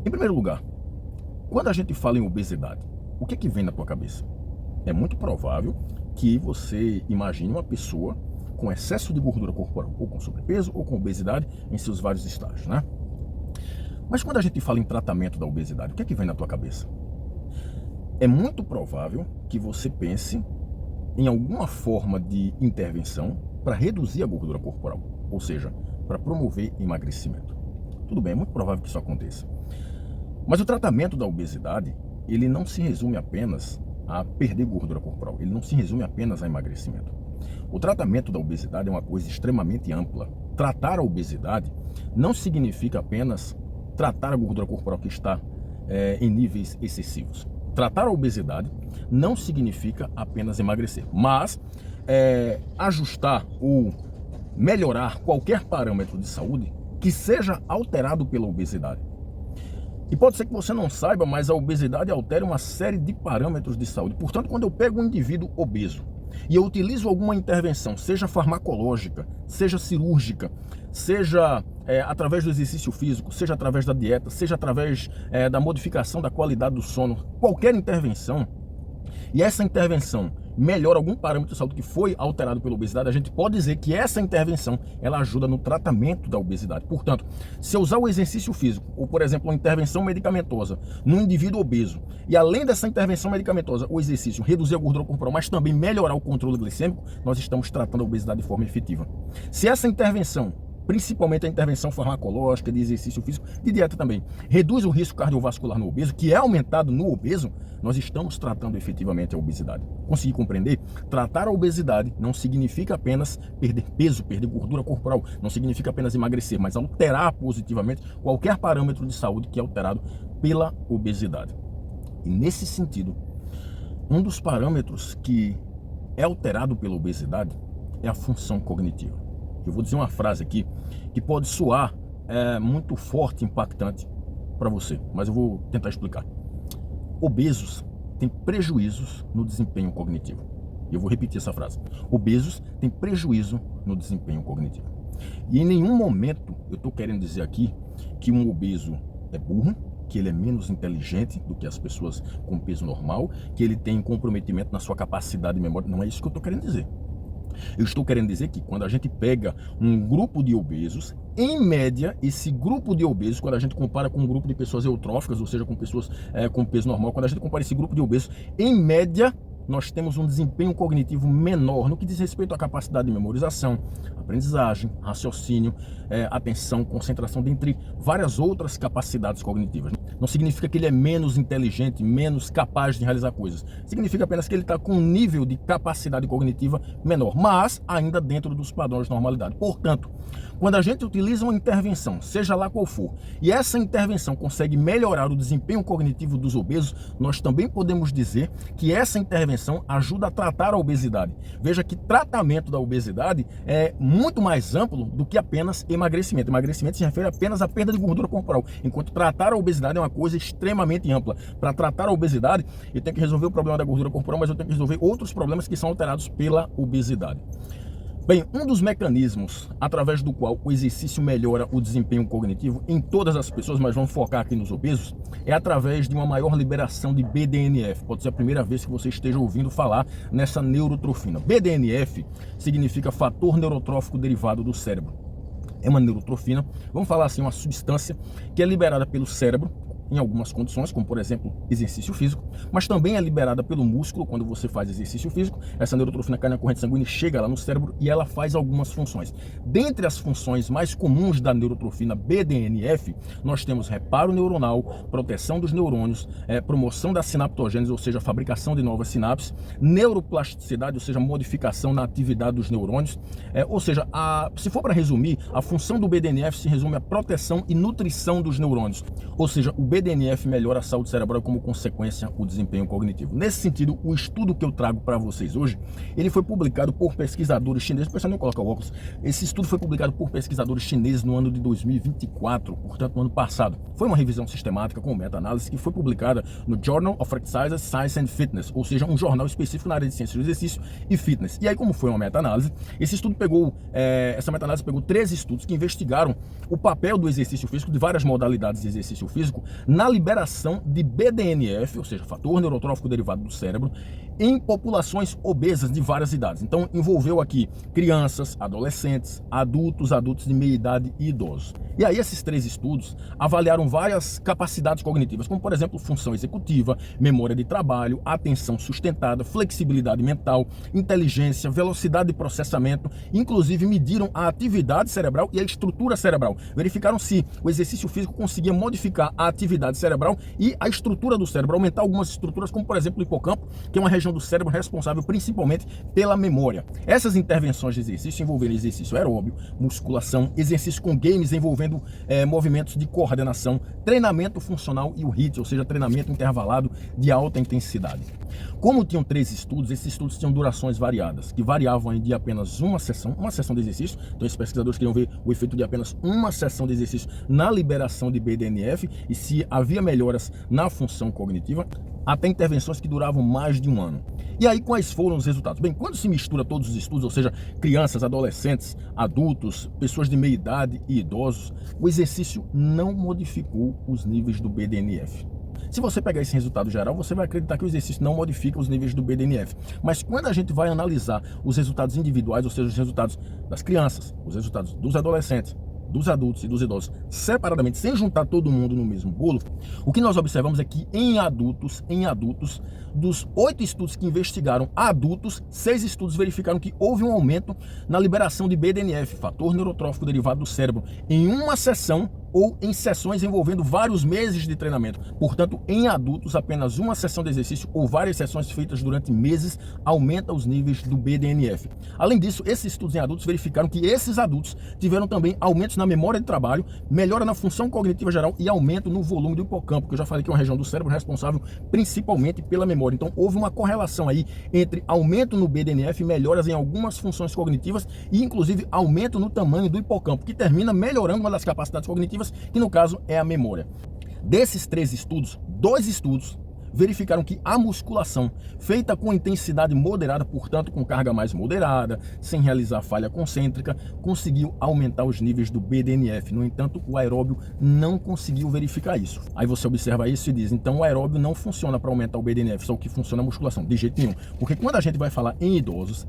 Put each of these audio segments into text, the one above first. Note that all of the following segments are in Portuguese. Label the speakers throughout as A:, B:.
A: Em primeiro lugar, quando a gente fala em obesidade, o que vem na tua cabeça? É muito provável que você imagine uma pessoa com excesso de gordura corporal, ou com sobrepeso, ou com obesidade em seus vários estágios, né? Mas quando a gente fala em tratamento da obesidade, o que vem na tua cabeça? É muito provável que você pense em alguma forma de intervenção para reduzir a gordura corporal, ou seja, para promover emagrecimento. Tudo bem, é muito provável que isso aconteça. Mas o tratamento da obesidade, ele não se resume apenas a perder gordura corporal, ele não se resume apenas a emagrecimento. O tratamento da obesidade é uma coisa extremamente ampla. Tratar a obesidade não significa apenas tratar a gordura corporal que está em níveis excessivos. Tratar a obesidade não significa apenas emagrecer, mas ajustar ou melhorar qualquer parâmetro de saúde que seja alterado pela obesidade. E pode ser que você não saiba, mas a obesidade altera uma série de parâmetros de saúde. Portanto, quando eu pego um indivíduo obeso e eu utilizo alguma intervenção, seja farmacológica, seja cirúrgica, seja através do exercício físico, seja através da dieta, seja através da modificação da qualidade do sono, qualquer intervenção, e essa intervenção melhora algum parâmetro de saúde que foi alterado pela obesidade, a gente pode dizer que essa intervenção ela ajuda no tratamento da obesidade. Portanto, se eu usar o exercício físico ou, por exemplo, uma intervenção medicamentosa no indivíduo obeso e além dessa intervenção medicamentosa, o exercício reduzir a gordura corporal, mas também melhorar o controle glicêmico, nós estamos tratando a obesidade de forma efetiva. Se essa intervenção, principalmente a intervenção farmacológica, de exercício físico, de dieta também, reduz o risco cardiovascular no obeso, que é aumentado no obeso, nós estamos tratando efetivamente a obesidade. Consegui compreender? Tratar a obesidade não significa apenas perder peso, perder gordura corporal, não significa apenas emagrecer, mas alterar positivamente qualquer parâmetro de saúde que é alterado pela obesidade. E nesse sentido, um dos parâmetros que é alterado pela obesidade é a função cognitiva. Eu vou dizer uma frase aqui que pode soar muito forte, impactante para você, mas eu vou tentar explicar. Obesos têm prejuízos no desempenho cognitivo. E eu vou repetir essa frase. Obesos têm prejuízo no desempenho cognitivo. E em nenhum momento eu estou querendo dizer aqui que um obeso é burro, que ele é menos inteligente do que as pessoas com peso normal, que ele tem comprometimento na sua capacidade de memória. Não é isso que eu estou querendo dizer. Eu estou querendo dizer que quando a gente pega um grupo de obesos, em média, esse grupo de obesos, quando a gente compara com um grupo de pessoas eutróficas, ou seja, com pessoas com peso normal, quando a gente compara esse grupo de obesos, em média, nós temos um desempenho cognitivo menor no que diz respeito à capacidade de memorização, aprendizagem, raciocínio, atenção, concentração, dentre várias outras capacidades cognitivas. Não significa que ele é menos inteligente, menos capaz de realizar coisas. Significa apenas que ele está com um nível de capacidade cognitiva menor, mas ainda dentro dos padrões de normalidade. Portanto, quando a gente utiliza uma intervenção, seja lá qual for, e essa intervenção consegue melhorar o desempenho cognitivo dos obesos, nós também podemos dizer que essa intervenção ajuda a tratar a obesidade. Veja que tratamento da obesidade é muito mais amplo do que apenas emagrecimento. Emagrecimento se refere apenas à perda de gordura corporal, enquanto tratar a obesidade é uma coisa extremamente ampla. Para tratar a obesidade, eu tenho que resolver o problema da gordura corporal, mas eu tenho que resolver outros problemas que são alterados pela obesidade. Bem, um dos mecanismos através do qual o exercício melhora o desempenho cognitivo em todas as pessoas, mas vamos focar aqui nos obesos, é através de uma maior liberação de BDNF. Pode ser a primeira vez que você esteja ouvindo falar nessa neurotrofina. BDNF significa fator neurotrófico derivado do cérebro. É uma neurotrofina, vamos falar assim, uma substância que é liberada pelo cérebro em algumas condições, como por exemplo exercício físico, mas também é liberada pelo músculo quando você faz exercício físico. Essa neurotrofina cai na corrente sanguínea, chega lá no cérebro e ela faz algumas funções. Dentre as funções mais comuns da neurotrofina BDNF, nós temos reparo neuronal, proteção dos neurônios, promoção da sinaptogênese, ou seja, a fabricação de novas sinapses, neuroplasticidade, ou seja, modificação na atividade dos neurônios, ou seja, se for para resumir, a função do BDNF se resume à proteção e nutrição dos neurônios, ou seja, o BDNF melhora a saúde cerebral e, como consequência, o desempenho cognitivo. Nesse sentido, o estudo que eu trago para vocês hoje, ele foi publicado por pesquisadores chineses. O pessoal não coloca óculos. Esse estudo foi publicado por pesquisadores chineses no ano de 2024, portanto, no ano passado. Foi uma revisão sistemática com meta-análise que foi publicada no Journal of Exercise, Science and Fitness, ou seja, um jornal específico na área de ciência do exercício e fitness. E aí, como foi uma meta-análise, essa meta-análise pegou 13 estudos que investigaram o papel do exercício físico, de várias modalidades de exercício físico, na liberação de BDNF, ou seja, fator neurotrófico derivado do cérebro, em populações obesas de várias idades. Então, envolveu aqui crianças, adolescentes, adultos de meia idade e idosos. E aí, esses 3 estudos avaliaram várias capacidades cognitivas, como, por exemplo, função executiva, memória de trabalho, atenção sustentada, flexibilidade mental, inteligência, velocidade de processamento, inclusive mediram a atividade cerebral e a estrutura cerebral. Verificaram se o exercício físico conseguia modificar a atividade cerebral e a estrutura do cérebro, aumentar algumas estruturas, como, por exemplo, o hipocampo, que é uma região do cérebro responsável principalmente pela memória. Essas intervenções de exercício envolveram exercício aeróbio, musculação, exercício com games envolvendo movimentos de coordenação, treinamento funcional e o HIIT, ou seja, treinamento intervalado de alta intensidade. Como tinham 3 estudos, esses estudos tinham durações variadas, que variavam de apenas uma sessão de exercício. Então, esses pesquisadores queriam ver o efeito de apenas uma sessão de exercício na liberação de BDNF e se havia melhoras na função cognitiva, até intervenções que duravam mais de um ano. E aí, quais foram os resultados? Bem, quando se mistura todos os estudos, ou seja, crianças, adolescentes, adultos, pessoas de meia idade e idosos, o exercício não modificou os níveis do BDNF. Se você pegar esse resultado geral, você vai acreditar que o exercício não modifica os níveis do BDNF. Mas quando a gente vai analisar os resultados individuais, ou seja, os resultados das crianças, os resultados dos adolescentes, dos adultos e dos idosos separadamente, sem juntar todo mundo no mesmo bolo, o que nós observamos é que em adultos, dos 8 estudos que investigaram adultos, 6 estudos verificaram que houve um aumento na liberação de BDNF, fator neurotrófico derivado do cérebro, em uma sessão ou em sessões envolvendo vários meses de treinamento. Portanto, em adultos, apenas uma sessão de exercício ou várias sessões feitas durante meses aumenta os níveis do BDNF. Além disso, esses estudos em adultos verificaram que esses adultos tiveram também aumentos na memória de trabalho, melhora na função cognitiva geral e aumento no volume do hipocampo, que eu já falei que é uma região do cérebro responsável principalmente pela memória. Então, houve uma correlação aí entre aumento no BDNF, melhoras em algumas funções cognitivas e, inclusive, aumento no tamanho do hipocampo, que termina melhorando uma das capacidades cognitivas, que no caso é a memória. Desses 3 estudos, 2 estudos verificaram que a musculação feita com intensidade moderada, portanto com carga mais moderada, sem realizar falha concêntrica, conseguiu aumentar os níveis do BDNF. No entanto, o aeróbio não conseguiu verificar isso. Aí você observa isso e diz, então o aeróbio não funciona para aumentar o BDNF, só o que funciona é a musculação. De jeito nenhum. Porque quando a gente vai falar em idosos,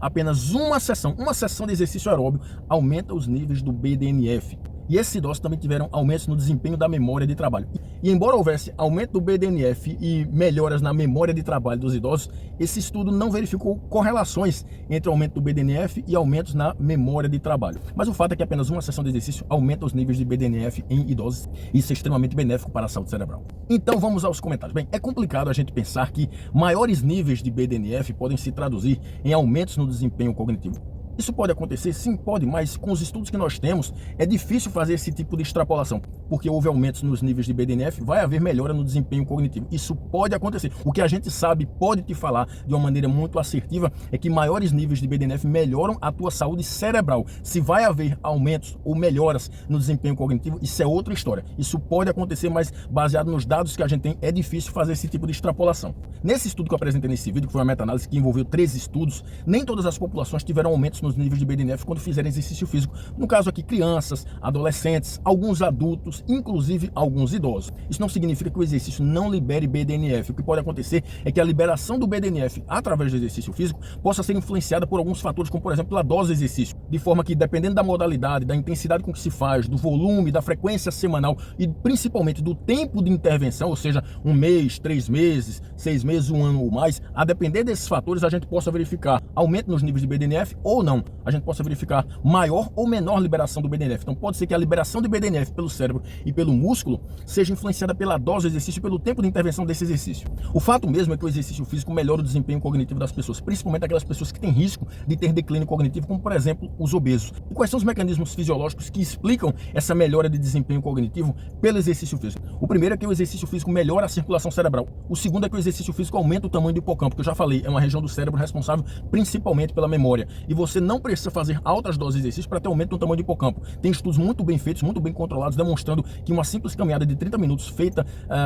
A: apenas uma sessão de exercício aeróbio aumenta os níveis do BDNF. E esses idosos também tiveram aumentos no desempenho da memória de trabalho. E embora houvesse aumento do BDNF e melhoras na memória de trabalho dos idosos, esse estudo não verificou correlações entre o aumento do BDNF e aumentos na memória de trabalho. Mas o fato é que apenas uma sessão de exercício aumenta os níveis de BDNF em idosos. Isso é extremamente benéfico para a saúde cerebral. Então vamos aos comentários. Bem, é complicado a gente pensar que maiores níveis de BDNF podem se traduzir em aumentos no desempenho cognitivo. Isso pode acontecer? Sim, pode, mas com os estudos que nós temos, é difícil fazer esse tipo de extrapolação, porque houve aumentos nos níveis de BDNF, vai haver melhora no desempenho cognitivo. Isso pode acontecer. O que a gente sabe, pode te falar de uma maneira muito assertiva, é que maiores níveis de BDNF melhoram a tua saúde cerebral. Se vai haver aumentos ou melhoras no desempenho cognitivo, isso é outra história. Isso pode acontecer, mas baseado nos dados que a gente tem, é difícil fazer esse tipo de extrapolação. Nesse estudo que eu apresentei nesse vídeo, que foi uma meta-análise que envolveu 3 estudos, nem todas as populações tiveram aumentos nos níveis de BDNF quando fizerem exercício físico. No caso aqui, crianças, adolescentes, alguns adultos, inclusive alguns idosos. Isso não significa que o exercício não libere BDNF. O que pode acontecer é que a liberação do BDNF através do exercício físico possa ser influenciada por alguns fatores, como por exemplo pela dose de exercício, de forma que dependendo da modalidade, da intensidade com que se faz, do volume, da frequência semanal e principalmente do tempo de intervenção, ou seja, 1 mês, 3 meses, 6 meses, 1 ano ou mais, a depender desses fatores a gente possa verificar aumento nos níveis de BDNF ou não. A gente possa verificar maior ou menor liberação do BDNF. Então pode ser que a liberação de BDNF pelo cérebro e pelo músculo seja influenciada pela dose do exercício e pelo tempo de intervenção desse exercício. O fato mesmo é que o exercício físico melhora o desempenho cognitivo das pessoas, principalmente aquelas pessoas que têm risco de ter declínio cognitivo, como por exemplo os obesos. E quais são os mecanismos fisiológicos que explicam essa melhora de desempenho cognitivo pelo exercício físico? O primeiro é que o exercício físico melhora a circulação cerebral. O segundo é que o exercício físico aumenta o tamanho do hipocampo, que eu já falei, é uma região do cérebro responsável principalmente pela memória. E você não precisa fazer altas doses de exercício para ter aumento no tamanho do hipocampo. Tem estudos muito bem feitos, muito bem controlados, demonstrando que uma simples caminhada de 30 minutos feita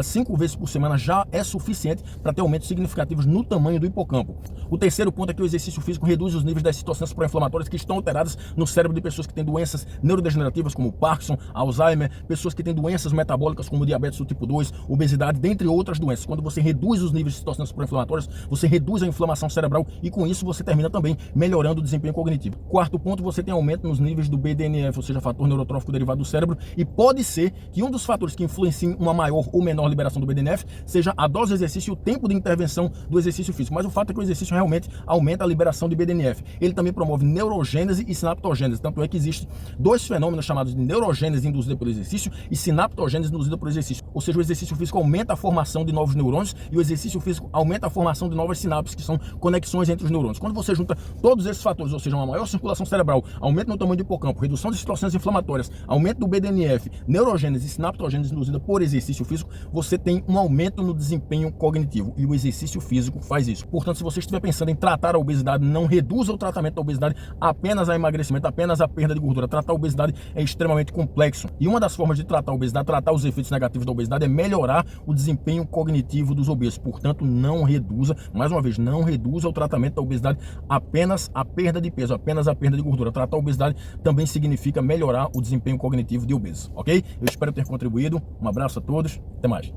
A: 5 vezes por semana já é suficiente para ter aumentos significativos no tamanho do hipocampo. O terceiro ponto é que o exercício físico reduz os níveis das citocinas pró-inflamatórias que estão alteradas localizadas no cérebro de pessoas que têm doenças neurodegenerativas como Parkinson, Alzheimer, pessoas que têm doenças metabólicas como diabetes do tipo 2, obesidade, dentre outras doenças. Quando você reduz os níveis de citocinas pró-inflamatórias, você reduz a inflamação cerebral e com isso você termina também melhorando o desempenho cognitivo. Quarto ponto, você tem aumento nos níveis do BDNF, ou seja, fator neurotrófico derivado do cérebro, e pode ser que um dos fatores que influenciem uma maior ou menor liberação do BDNF seja a dose do exercício e o tempo de intervenção do exercício físico. Mas o fato é que o exercício realmente aumenta a liberação de BDNF. Ele também promove neurogênese e sinaptogênese. Tanto é que existem dois fenômenos chamados de neurogênese induzida pelo exercício e sinaptogênese induzida pelo exercício. Ou seja, o exercício físico aumenta a formação de novos neurônios e o exercício físico aumenta a formação de novas sinapses, que são conexões entre os neurônios. Quando você junta todos esses fatores, ou seja, uma maior circulação cerebral, aumento no tamanho do hipocampo, redução de citocinas inflamatórias, aumento do BDNF, neurogênese e sinaptogênese induzida por exercício físico, você tem um aumento no desempenho cognitivo e o exercício físico faz isso. Portanto, se você estiver pensando em tratar a obesidade, não reduza o tratamento da obesidade apenas a emagrecimento, apenas a perda de gordura. Tratar a obesidade é extremamente complexo e uma das formas de tratar a obesidade, tratar os efeitos negativos da obesidade é melhorar o desempenho cognitivo dos obesos. Portanto, não reduza, mais uma vez, não reduza o tratamento da obesidade apenas a perda de peso, apenas a perda de gordura. Tratar a obesidade também significa melhorar o desempenho cognitivo de obesos, ok? Eu espero ter contribuído. Um abraço a todos, até mais.